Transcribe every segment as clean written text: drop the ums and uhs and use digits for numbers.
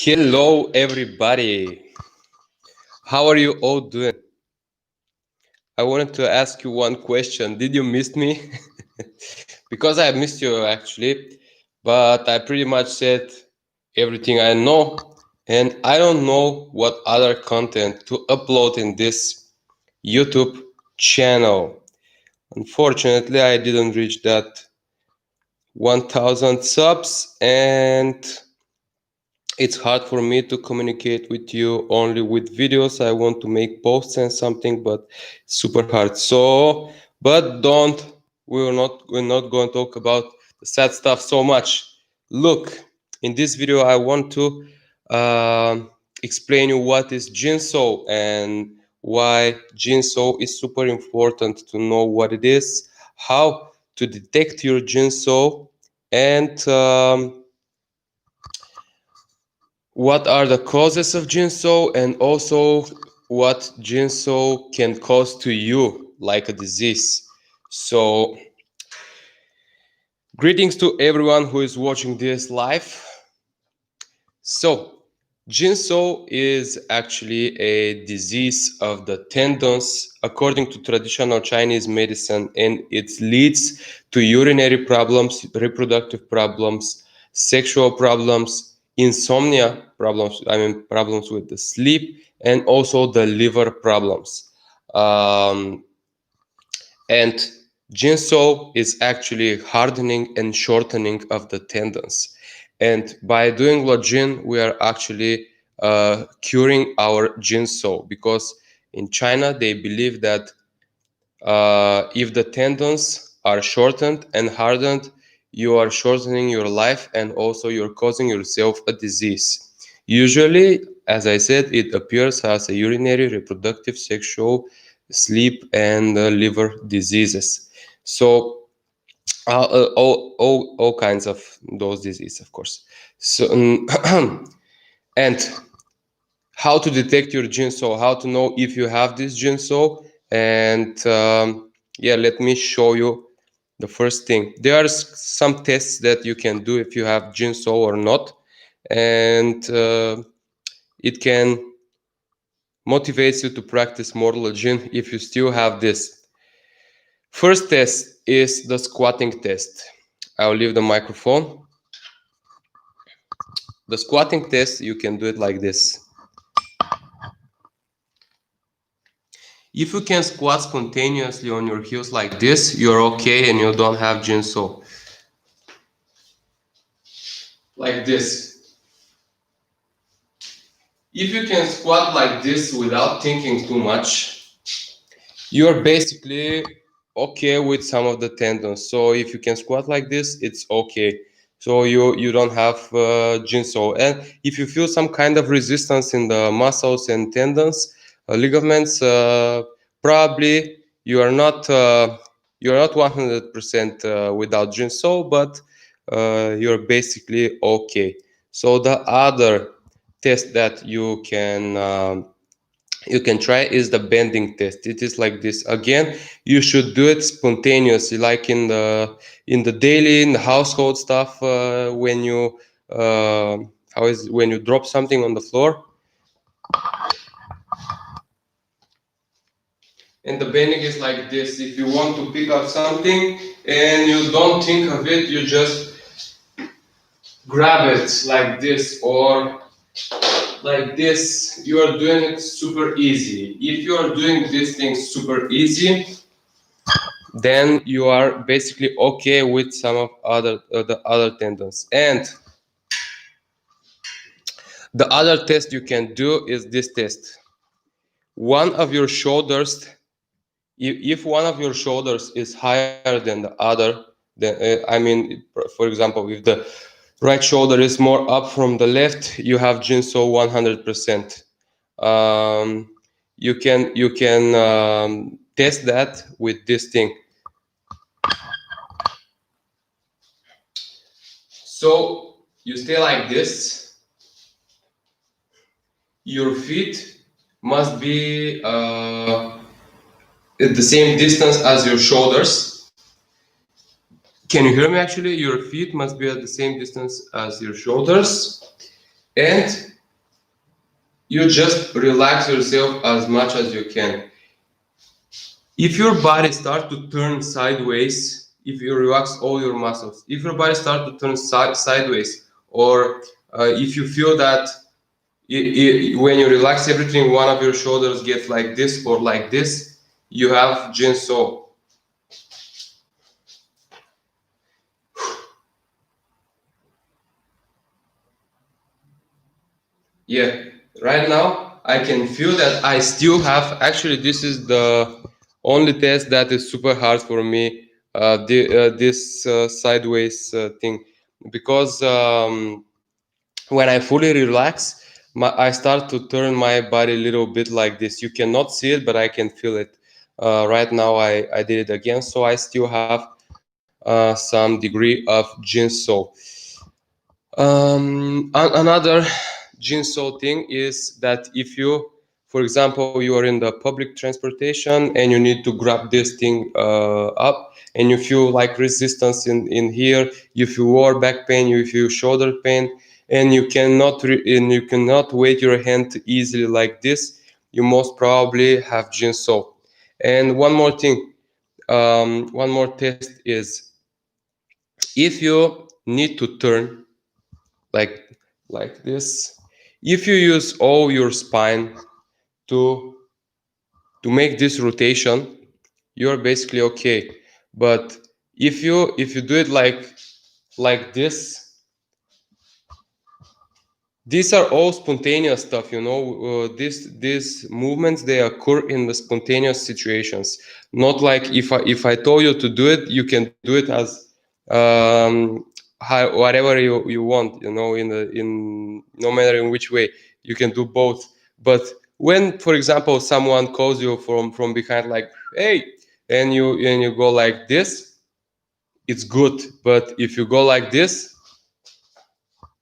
Hello, everybody. How are you all doing? I wanted to ask you one question. Did you miss me? Because I missed you actually, but I pretty much said everything I know, and I don't know what other content to upload in this YouTube channel. Unfortunately, I didn't reach that 1000 subs, and it's hard for me to communicate with you only with videos. I want to make posts and something, but it's super hard. So, but don't, we're not going to talk about the sad stuff so much. Look, in this video, I want to explain you what is JinSou and why JinSou is super important to know what it is, how to detect your JinSou, and what are the causes of JinSou, and also what JinSou can cause to you like a disease. So greetings to everyone who is watching this live. So JinSou is actually a disease of the tendons according to traditional Chinese medicine, and it leads to urinary problems, reproductive problems, sexual problems, insomnia problems, problems with the sleep, and also the liver problems. And JinSou is actually hardening and shortening of the tendons. And by doing Lojin, we are actually curing our JinSou, because in China, they believe that if the tendons are shortened and hardened, you are shortening your life, and also you're causing yourself a disease. Usually, as I said, it appears as a urinary, reproductive, sexual, sleep, and liver diseases. So all kinds of those diseases, of course. So and how to detect your JinSou, how to know if you have this JinSou, and yeah, let me show you the first thing. There are some tests that you can do if you have JinSou or not, and it can motivate you to practice more Lojin if you still have this. First test is the squatting test. I'll leave the microphone. The squatting test, you can do it like this. If you can squat spontaneously on your heels like this, you're okay and you don't have JinSou. Like this. If you can squat like this without thinking too much, you're basically okay with some of the tendons. So if you can squat like this, it's okay. So you don't have JinSou. And if you feel some kind of resistance in the muscles and tendons, ligaments, probably you're not 100% without JinSou, but you're basically okay. So the other test that you can try is the bending test. It is like this. Again, you should do it spontaneously, like in the daily, in the household stuff, when you when you drop something on the floor. And the bending is like this. If you want to pick up something and you don't think of it, you just grab it like this, or like this. You are doing it super easy. If you are doing this thing super easy, then you are basically okay with some of the other tendons. And the other test you can do is this test. One of your shoulders, if one of your shoulders is higher than the other, then for example, if the right shoulder is more up from the left, you have JinSou 100%. You can test that with this thing. So you stay like this. Your feet must be at the same distance as your shoulders. Can you hear me actually? Your feet must be at the same distance as your shoulders. And you just relax yourself as much as you can. If your body starts to turn sideways, if you relax all your muscles, if your body starts to turn sideways, or if you feel that when you relax everything, one of your shoulders gets like this or like this, you have JinSou. Yeah, right now I can feel that I still have. Actually, this is the only test that is super hard for me. This sideways thing, because when I fully relax, I start to turn my body a little bit like this. You cannot see it, but I can feel it. Right now, I did it again, so I still have some degree of JinSou. Another JinSou thing is that if you, for example, you are in the public transportation and you need to grab this thing up, and you feel like resistance in here, you feel lower back pain, you feel shoulder pain, and you cannot weight your hand easily like this, you most probably have JinSou. And one more test is if you need to turn like this, if you use all your spine to make this rotation, you're basically okay. But if you do it like this, these are all spontaneous stuff, you know. These movements, they occur in the spontaneous situations, not like if I told you to do it, you can do it as whatever you want, you know, in no matter in which way, you can do both. But when, for example, someone calls you from behind, like, hey, and you go like this, it's good. But if you go like this,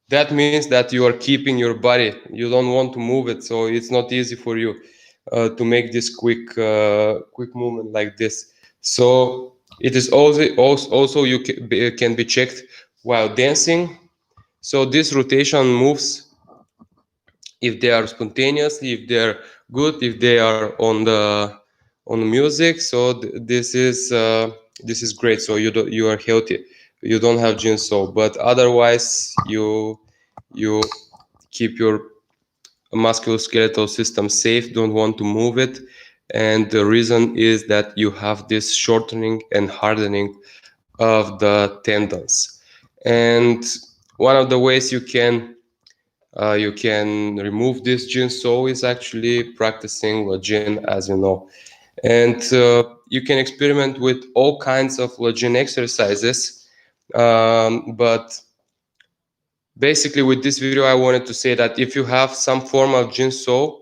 that means that you are keeping your body, you don't want to move it, so it's not easy for you to make this quick movement like this. So it is also you can be checked while dancing. So this rotation moves, if they are spontaneous, if they're good, if they are on the music. So this is great. So you are healthy, you don't have JinSou. But otherwise, you keep your musculoskeletal system safe, don't want to move it. And the reason is that you have this shortening and hardening of the tendons. And one of the ways you can remove this JinSou is actually practicing Lajin, as you know. And you can experiment with all kinds of Lajin exercises. But basically, with this video, I wanted to say that if you have some form of JinSou,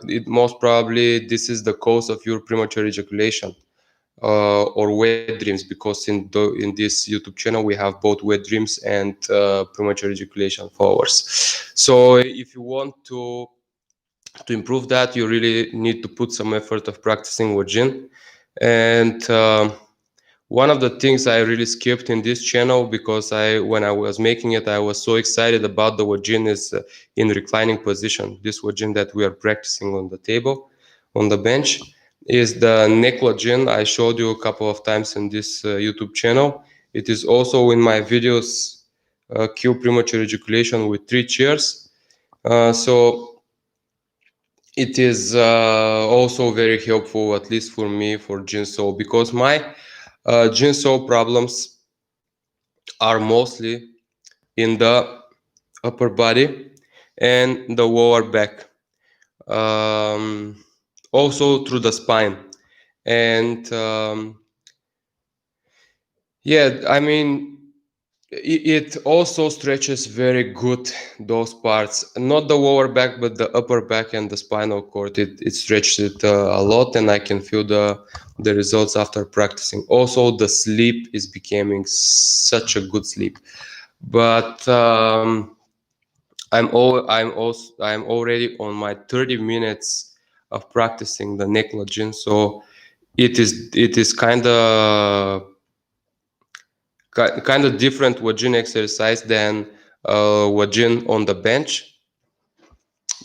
it most probably this is the cause of your premature ejaculation or wet dreams, because in this YouTube channel we have both wet dreams and premature ejaculation followers. So if you want to improve that, you really need to put some effort of practicing Wajin. And one of the things I really skipped in this channel, because when I was making it, I was so excited about the Wajin is in reclining position. This Wajin that we are practicing on the table, on the bench, is the neck Wajin. I showed you a couple of times in this YouTube channel. It is also in my videos, Cue Premature Ejaculation with 3 chairs. So it is also very helpful, at least for me, for JinSou, because my JinSou problems are mostly in the upper body and the lower back, also through the spine. And yeah, I mean, it also stretches very good those parts, not the lower back, but the upper back and the spinal cord. It stretches it a lot, and I can feel the results after practicing. Also, the sleep is becoming such a good sleep. But I'm already on my 30 minutes of practicing the neck Lajin, so it is kind of different Wajin exercise than Wajin on the bench.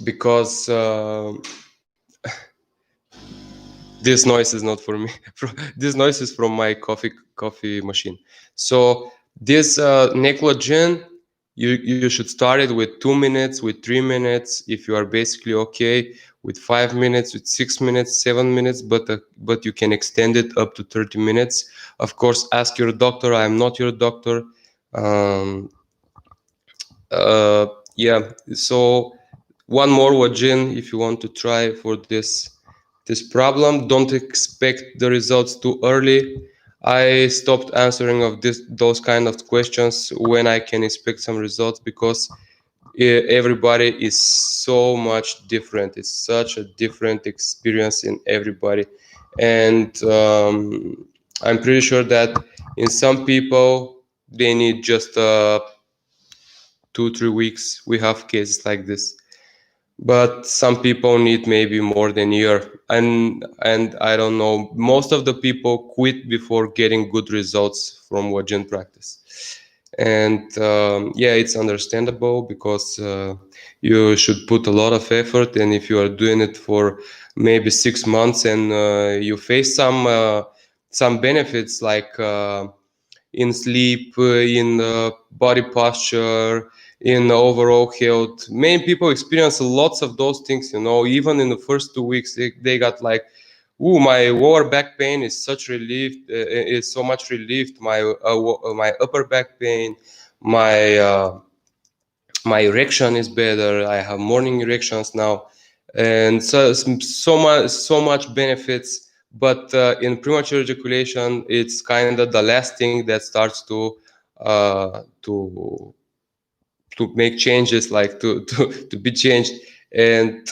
because this noise is not for me. This noise is from my coffee machine. So this Neclogen, you should start it with 2 minutes, with 3 minutes, if you are basically okay, with 5 minutes, with 6 minutes, 7 minutes, but you can extend it up to 30 minutes. Of course, ask your doctor. I am not your doctor. um, uh, yeah, so one more Wajin, if you want to try for this problem. Don't expect the results too early. I stopped answering of those kind of questions when I can expect some results, because everybody is so much different. It's such a different experience in everybody, and I'm pretty sure that in some people they need just 2-3 weeks. We have cases like this, but some people need maybe more than a year, and I don't know, most of the people quit before getting good results from Wajen practice. And yeah, it's understandable, because you should put a lot of effort, and if you are doing it for maybe 6 months and you face some benefits, like in sleep, in body posture, in overall health. Many people experience lots of those things, even in the first 2 weeks, they got like, ooh, my lower back pain is such relief, is so much relieved. My upper back pain, my my erection is better. I have morning erections now, and so much benefits. But in premature ejaculation, it's kind of the last thing that starts uh, to to make changes, like to be changed. And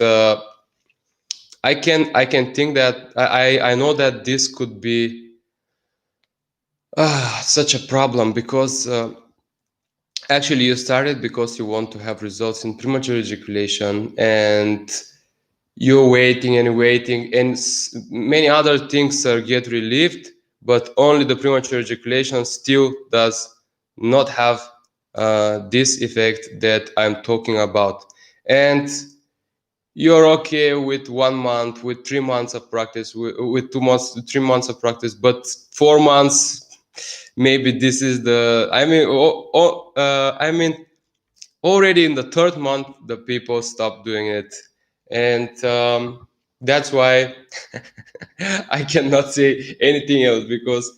I can think that I know that this could be such a problem, because actually you started because you want to have results in premature ejaculation, and you're waiting and waiting, and many other things get relieved, but only the premature ejaculation still does not have this effect that I'm talking about. And you're okay with 1 month, with 3 months of practice, with 2 months, 3 months of practice, but 4 months, maybe this is the, I mean, already in the third month, the people stop doing it. And that's why I cannot say anything else, because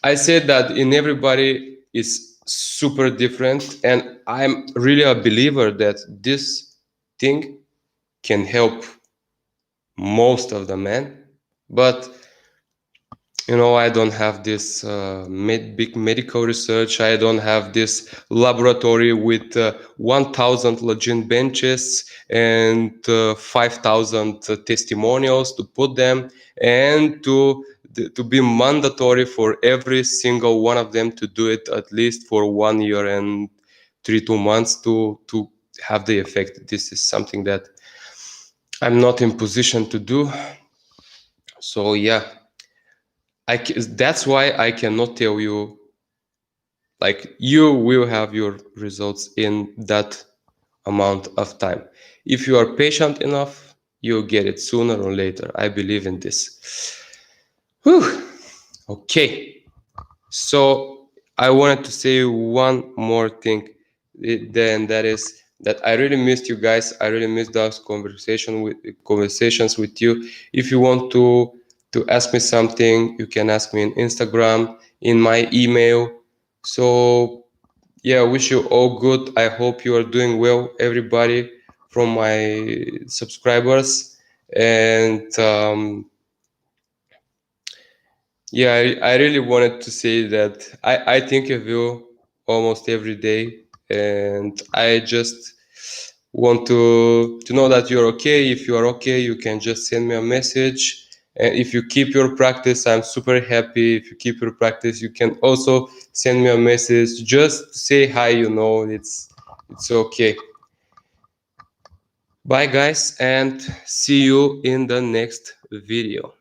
I said that in everybody is super different, and I'm really a believer that this thing can help most of the men. But I don't have this big medical research. I don't have this laboratory with 1,000 login benches and 5,000 testimonials to put them, and to be mandatory for every single one of them to do it at least for 1 year and 2 months to have the effect. This is something that I'm not in position to do. So yeah, that's why I cannot tell you, like, you will have your results in that amount of time. If you are patient enough, you'll get it sooner or later. I believe in this. Whew. Okay, so I wanted to say one more thing, then that is that I really missed you guys. I really missed those conversations with you. If you want to ask me something, you can ask me on Instagram, in my email. So yeah, wish you all good. I hope you are doing well, everybody, from my subscribers. And yeah, I really wanted to say that I think of you almost every day, and I just want to know that you're okay. If you are okay, you can just send me a message. And if you keep your practice, I'm super happy. If you keep your practice, you can also send me a message. Just say hi, it's okay. Bye guys, and see you in the next video.